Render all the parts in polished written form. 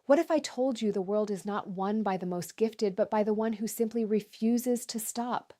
What if I told you the world is not won by the most gifted, but by the one who simply refuses to stop?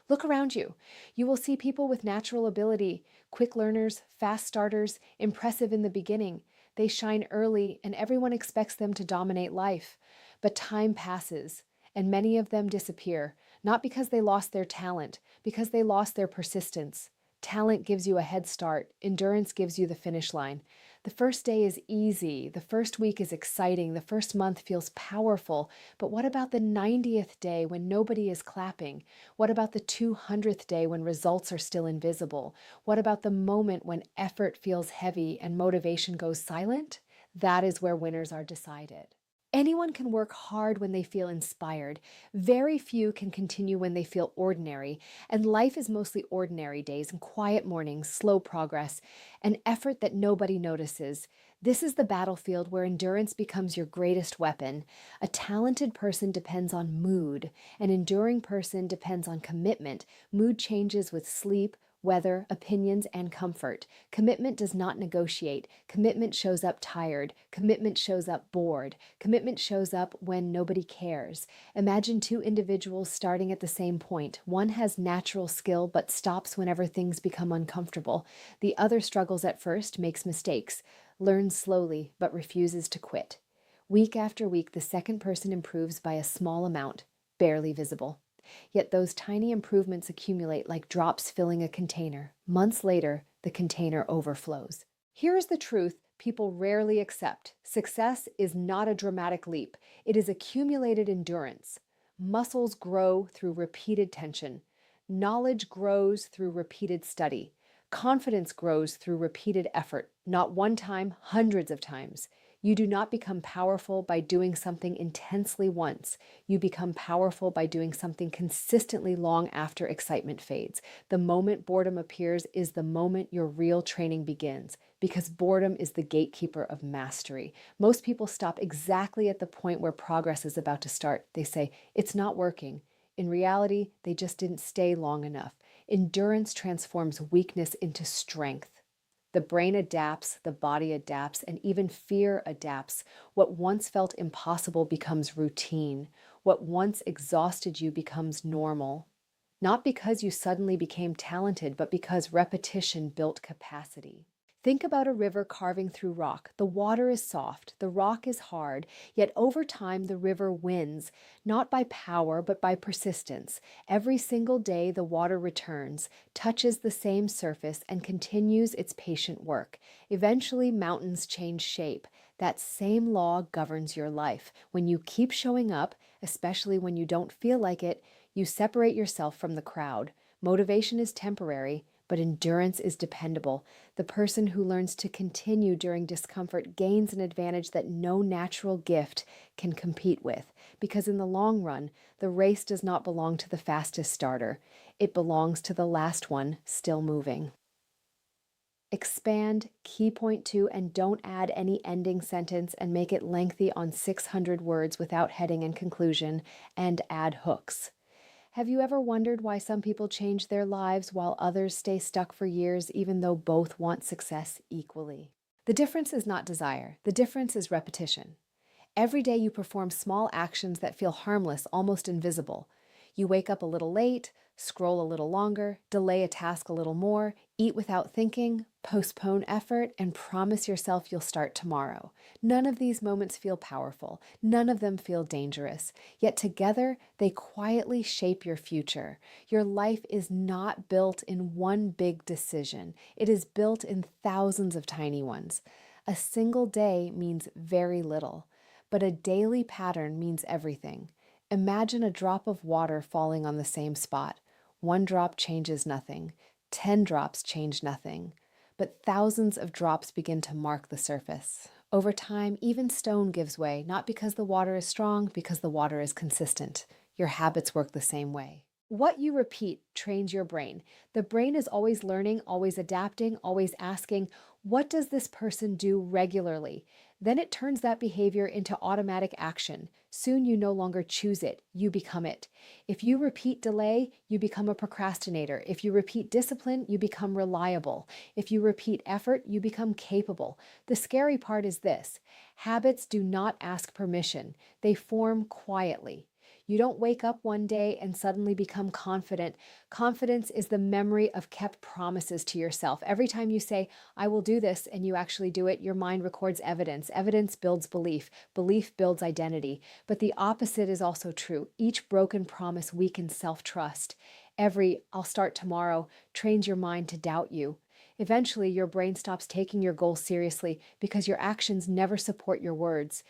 Look around you. You will see people with natural ability, quick learners, fast starters, impressive in the beginning. They shine early, and everyone expects them to dominate life. But time passes, and many of them disappear, not because they lost their talent, because they lost their persistence. Talent gives you a head start, endurance gives you the finish line. The first day is easy, the first week is exciting, the first month feels powerful. But what about the 90th day when nobody is clapping? What about the 200th day when results are still invisible? What about the moment when effort feels heavy and motivation goes silent? That is where winners are decided. Anyone can work hard when they feel inspired. Very few can continue when they feel ordinary. And life is mostly ordinary days and quiet mornings, slow progress, and effort that nobody notices. This is the battlefield where endurance becomes your greatest weapon. A talented person depends on mood. An enduring person depends on commitment. Mood changes with sleep, weather, opinions, and comfort. Commitment does not negotiate. Commitment shows up tired. Commitment shows up bored. Commitment shows up when nobody cares. Imagine two individuals starting at the same point. One has natural skill but stops whenever things become uncomfortable. The other struggles at first, makes mistakes, learns slowly but refuses to quit. Week after week, the second person improves by a small amount, barely visible. Yet those tiny improvements accumulate like drops filling a container. Months later, the container overflows. Here is the truth people rarely accept. Success is not a dramatic leap. It is accumulated endurance. Muscles grow through repeated tension. Knowledge grows through repeated study. Confidence grows through repeated effort, not one time, hundreds of times. You do not become powerful by doing something intensely once. You become powerful by doing something consistently long after excitement fades. The moment boredom appears is the moment your real training begins, because boredom is the gatekeeper of mastery. Most people stop exactly at the point where progress is about to start. They say, "It's not working." In reality, they just didn't stay long enough. Endurance transforms weakness into strength. The brain adapts, the body adapts, and even fear adapts. What once felt impossible becomes routine. What once exhausted you becomes normal. Not because you suddenly became talented, but because repetition built capacity. Think about a river carving through rock. The water is soft, the rock is hard, yet over time the river wins, not by power, but by persistence. Every single day the water returns, touches the same surface, and continues its patient work. Eventually, mountains change shape. That same law governs your life. When you keep showing up, especially when you don't feel like it, you separate yourself from the crowd. Motivation is temporary, but endurance is dependable. The person who learns to continue during discomfort gains an advantage that no natural gift can compete with, because in the long run, the race does not belong to the fastest starter. It belongs to the last one still moving. Expand key point 2 and don't add any ending sentence and make it lengthy on 600 words without heading and conclusion, and add hooks. Have you ever wondered why some people change their lives while others stay stuck for years, even though both want success equally? The difference is not desire. The difference is repetition. Every day you perform small actions that feel harmless, almost invisible. You wake up a little late, scroll a little longer, delay a task a little more, eat without thinking, postpone effort, and promise yourself you'll start tomorrow. None of these moments feel powerful. None of them feel dangerous. Yet together, they quietly shape your future. Your life is not built in one big decision. It is built in thousands of tiny ones. A single day means very little, but a daily pattern means everything. Imagine a drop of water falling on the same spot. One drop changes nothing. 10 drops change nothing. But thousands of drops begin to mark the surface. Over time, even stone gives way, not because the water is strong, because the water is consistent. Your habits work the same way. What you repeat trains your brain. The brain is always learning, always adapting, always asking, what does this person do regularly? Then it turns that behavior into automatic action. Soon you no longer choose it, you become it. If you repeat delay, you become a procrastinator. If you repeat discipline, you become reliable. If you repeat effort, you become capable. The scary part is this: habits do not ask permission, they form quietly. You don't wake up one day and suddenly become confident. Confidence is the memory of kept promises to yourself. Every time you say, I will do this, and you actually do it, your mind records evidence. Evidence builds belief. Belief builds identity. But the opposite is also true. Each broken promise weakens self-trust. Every I'll start tomorrow trains your mind to doubt you. Eventually, your brain stops taking your goals seriously because your actions never support your words.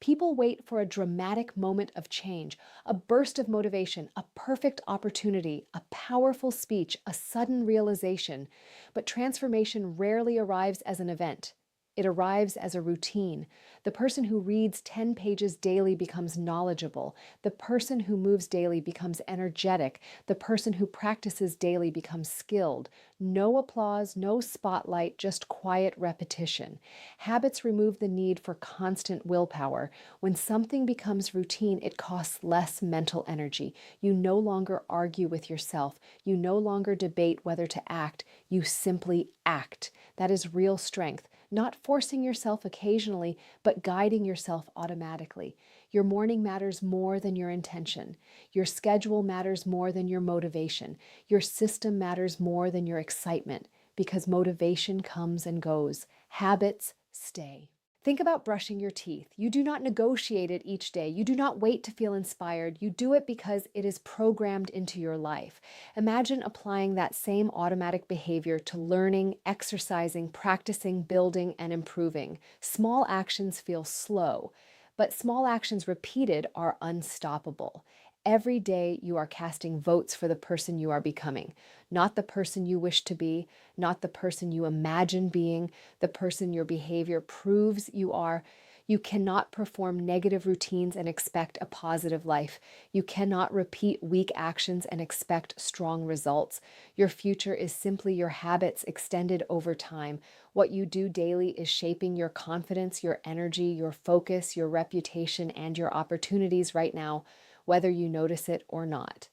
People wait for a dramatic moment of change, a burst of motivation, a perfect opportunity, a powerful speech, a sudden realization. But transformation rarely arrives as an event. It arrives as a routine. The person who reads 10 pages daily becomes knowledgeable. The person who moves daily becomes energetic. The person who practices daily becomes skilled. No applause, no spotlight, just quiet repetition. Habits remove the need for constant willpower. When something becomes routine, it costs less mental energy. You no longer argue with yourself. You no longer debate whether to act. You simply act. That is real strength. Not forcing yourself occasionally, but guiding yourself automatically. Your morning matters more than your intention. Your schedule matters more than your motivation. Your system matters more than your excitement, because motivation comes and goes. Habits stay. Think about brushing your teeth. You do not negotiate it each day. You do not wait to feel inspired. You do it because it is programmed into your life. Imagine applying that same automatic behavior to learning, exercising, practicing, building, and improving. Small actions feel slow, but small actions repeated are unstoppable. Every day you are casting votes for the person you are becoming, not the person you wish to be, not the person you imagine being, the person your behavior proves you are. You cannot perform negative routines and expect a positive life. You cannot repeat weak actions and expect strong results. Your future is simply your habits extended over time. What you do daily is shaping your confidence, your energy, your focus, your reputation, and your opportunities right now, whether you notice it or not.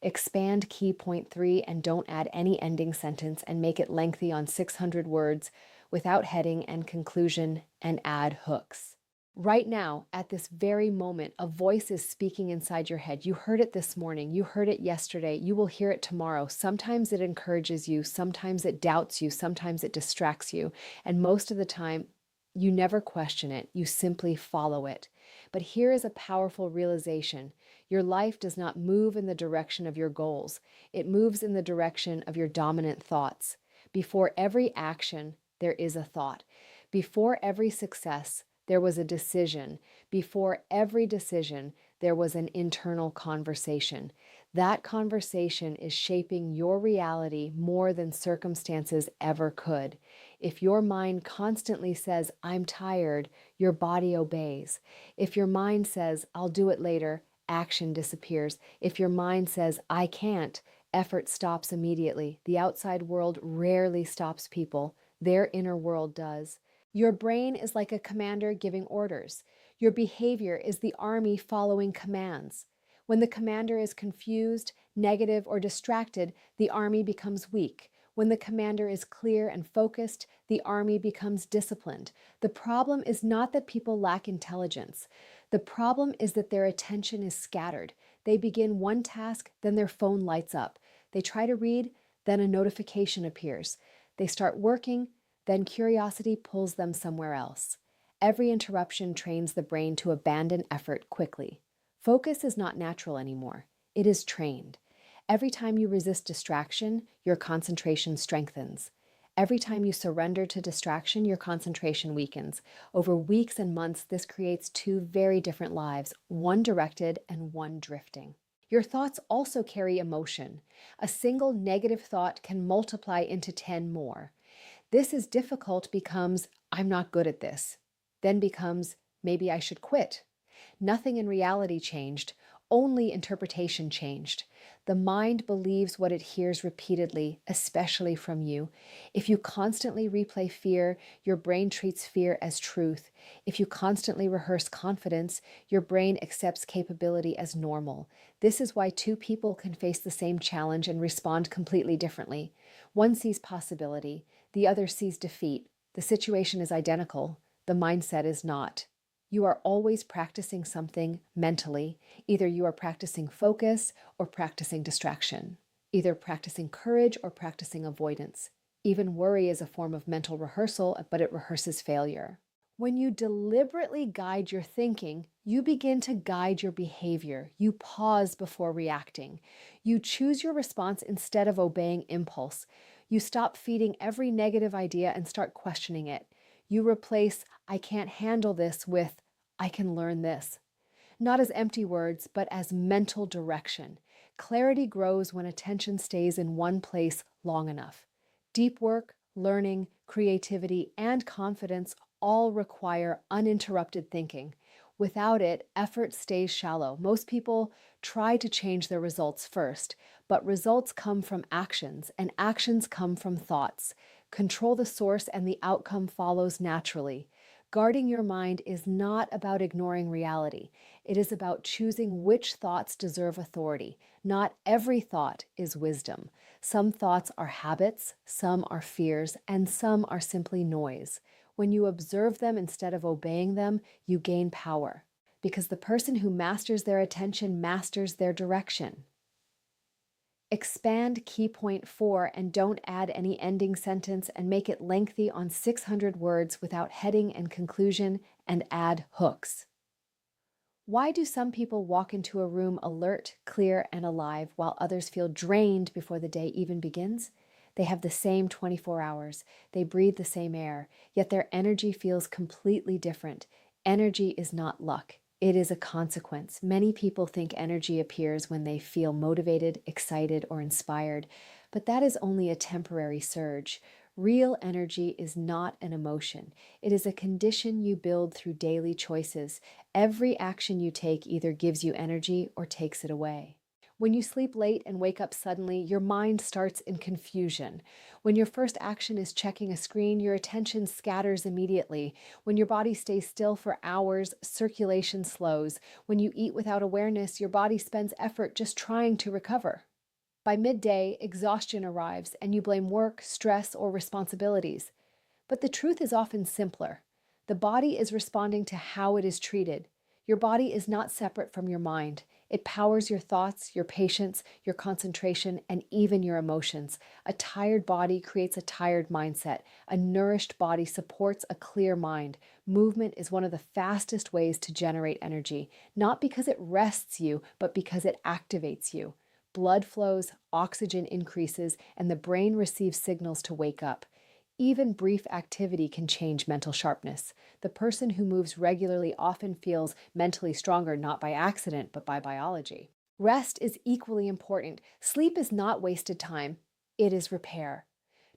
Expand key point 3 and don't add any ending sentence and make it lengthy on 600 words without heading and conclusion, and add hooks. Right now, at this very moment, a voice is speaking inside your head. You heard it this morning. You heard it yesterday. You will hear it tomorrow. Sometimes it encourages you. Sometimes it doubts you. Sometimes it distracts you. And most of the time, you never question it. You simply follow it. But here is a powerful realization. Your life does not move in the direction of your goals. It moves in the direction of your dominant thoughts. Before every action, there is a thought. Before every success, there was a decision. Before every decision, there was an internal conversation. That conversation is shaping your reality more than circumstances ever could. If your mind constantly says, I'm tired, your body obeys. If your mind says, I'll do it later, action disappears. If your mind says, I can't, effort stops immediately. The outside world rarely stops people. Their inner world does. Your brain is like a commander giving orders. Your behavior is the army following commands. When the commander is confused, negative, or distracted, the army becomes weak. When the commander is clear and focused, the army becomes disciplined. The problem is not that people lack intelligence. The problem is that their attention is scattered. They begin one task, then their phone lights up. They try to read, then a notification appears. They start working, then curiosity pulls them somewhere else. Every interruption trains the brain to abandon effort quickly. Focus is not natural anymore. It is trained. Every time you resist distraction, your concentration strengthens. Every time you surrender to distraction, your concentration weakens. Over weeks and months, this creates two very different lives, one directed and one drifting. Your thoughts also carry emotion. A single negative thought can multiply into 10 more. This is difficult becomes, I'm not good at this. Then becomes, maybe I should quit. Nothing in reality changed. Only interpretation changed. The mind believes what it hears repeatedly, especially from you. If you constantly replay fear, your brain treats fear as truth. If you constantly rehearse confidence, your brain accepts capability as normal. This is why two people can face the same challenge and respond completely differently. One sees possibility, the other sees defeat. The situation is identical, the mindset is not. You are always practicing something mentally. Either you are practicing focus or practicing distraction, either practicing courage or practicing avoidance. Even worry is a form of mental rehearsal, but it rehearses failure. When you deliberately guide your thinking, you begin to guide your behavior. You pause before reacting. You choose your response instead of obeying impulse. You stop feeding every negative idea and start questioning it. You replace, I can't handle this with, I can learn this. Not as empty words, but as mental direction. Clarity grows when attention stays in one place long enough. Deep work, learning, creativity, and confidence all require uninterrupted thinking. Without it, effort stays shallow. Most people try to change their results first, but results come from actions, and actions come from thoughts. Control the source, and the outcome follows naturally. Guarding your mind is not about ignoring reality. It is about choosing which thoughts deserve authority. Not every thought is wisdom. Some thoughts are habits, some are fears, and some are simply noise. When you observe them instead of obeying them, you gain power. Because the person who masters their attention masters their direction. Expand key point 4 and don't add any ending sentence, and make it lengthy on 600 words without heading and conclusion, and add hooks. Why do some people walk into a room alert, clear, and alive while others feel drained before the day even begins? They have the same 24 hours. They breathe the same air, yet their energy feels completely different. Energy is not luck. It is a consequence. Many people think energy appears when they feel motivated, excited, or inspired, but that is only a temporary surge. Real energy is not an emotion. It is a condition you build through daily choices. Every action you take either gives you energy or takes it away. When you sleep late and wake up suddenly, your mind starts in confusion. When your first action is checking a screen, your attention scatters immediately. When your body stays still for hours, circulation slows. When you eat without awareness, your body spends effort just trying to recover. By midday, exhaustion arrives, and you blame work, stress, or responsibilities. But the truth is often simpler. The body is responding to how it is treated. Your body is not separate from your mind. It powers your thoughts, your patience, your concentration, and even your emotions. A tired body creates a tired mindset. A nourished body supports a clear mind. Movement is one of the fastest ways to generate energy, not because it rests you, but because it activates you. Blood flows, oxygen increases, and the brain receives signals to wake up. Even brief activity can change mental sharpness. The person who moves regularly often feels mentally stronger, not by accident, but by biology. Rest is equally important. Sleep is not wasted time. It is repair.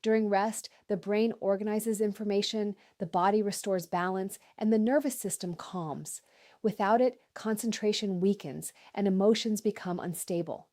During rest, the brain organizes information, the body restores balance, and the nervous system calms. Without it, concentration weakens and emotions become unstable.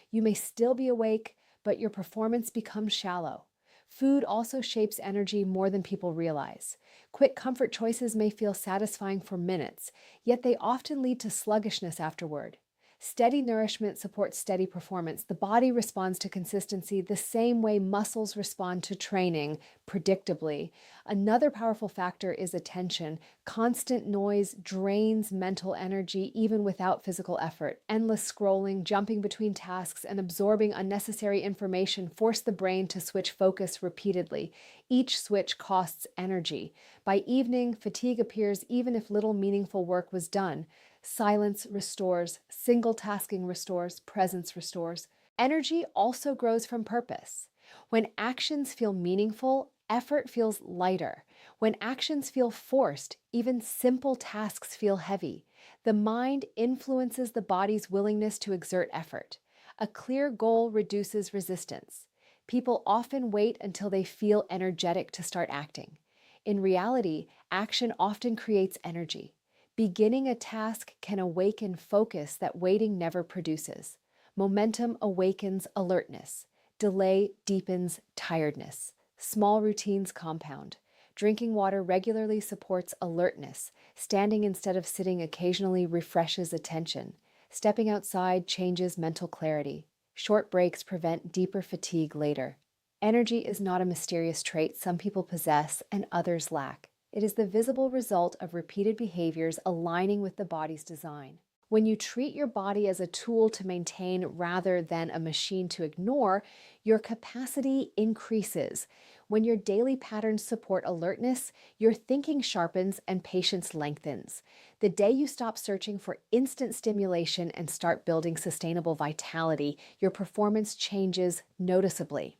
You may still be awake, but your performance becomes shallow. Food also shapes energy more than people realize. Quick comfort choices may feel satisfying for minutes, yet they often lead to sluggishness afterward. Steady nourishment supports steady performance. The body responds to consistency the same way muscles respond to training, predictably. Another powerful factor is attention. Constant noise drains mental energy even without physical effort. Endless scrolling, jumping between tasks, and absorbing unnecessary information force the brain to switch focus repeatedly. Each switch costs energy. By evening, fatigue appears even if little meaningful work was done. Silence restores, single tasking restores, presence restores. Energy also grows from purpose. When actions feel meaningful, effort feels lighter. When actions feel forced, even simple tasks feel heavy. The mind influences the body's willingness to exert effort. A clear goal reduces resistance. People often wait until they feel energetic to start acting. In reality, action often creates energy. Beginning a task can awaken focus that waiting never produces. Momentum awakens alertness. Delay deepens tiredness. Small routines compound. Drinking water regularly supports alertness. Standing instead of sitting occasionally refreshes attention. Stepping outside changes mental clarity. Short breaks prevent deeper fatigue later. Energy is not a mysterious trait some people possess and others lack. It is the visible result of repeated behaviors aligning with the body's design. When you treat your body as a tool to maintain rather than a machine to ignore, your capacity increases. When your daily patterns support alertness, your thinking sharpens and patience lengthens. The day you stop searching for instant stimulation and start building sustainable vitality, your performance changes noticeably.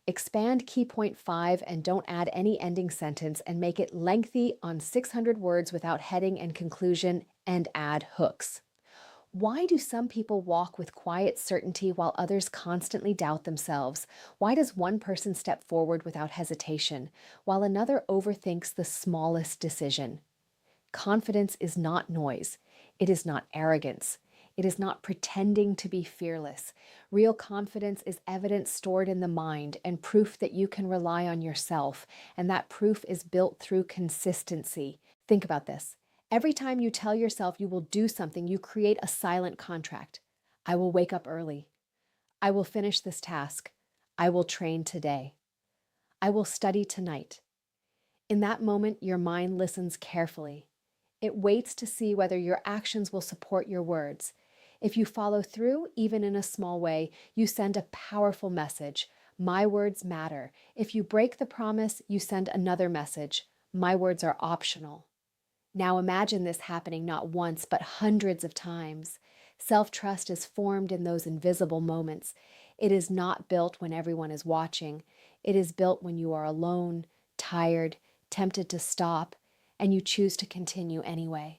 Expand key point 5 and don't add any ending sentence and make it lengthy on 600 words without heading and conclusion, and add hooks. Why do some people walk with quiet certainty while others constantly doubt themselves? Why does one person step forward without hesitation, while another overthinks the smallest decision? Confidence is not noise. It is not arrogance. It is not pretending to be fearless. Real confidence is evidence stored in the mind and proof that you can rely on yourself, and that proof is built through consistency. Think about this. Every time you tell yourself you will do something, you create a silent contract. I will wake up early. I will finish this task. I will train today. I will study tonight. In that moment, your mind listens carefully. It waits to see whether your actions will support your words. If you follow through, even in a small way, you send a powerful message. My words matter. If you break the promise, you send another message. My words are optional. Now imagine this happening not once, but hundreds of times. Self-trust is formed in those invisible moments. It is not built when everyone is watching. It is built when you are alone, tired, tempted to stop, and you choose to continue anyway.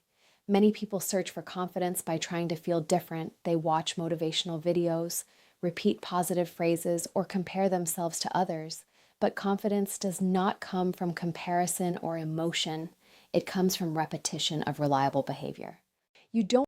Many people search for confidence by trying to feel different. They watch motivational videos, repeat positive phrases, or compare themselves to others. But confidence does not come from comparison or emotion. It comes from repetition of reliable behavior. You don't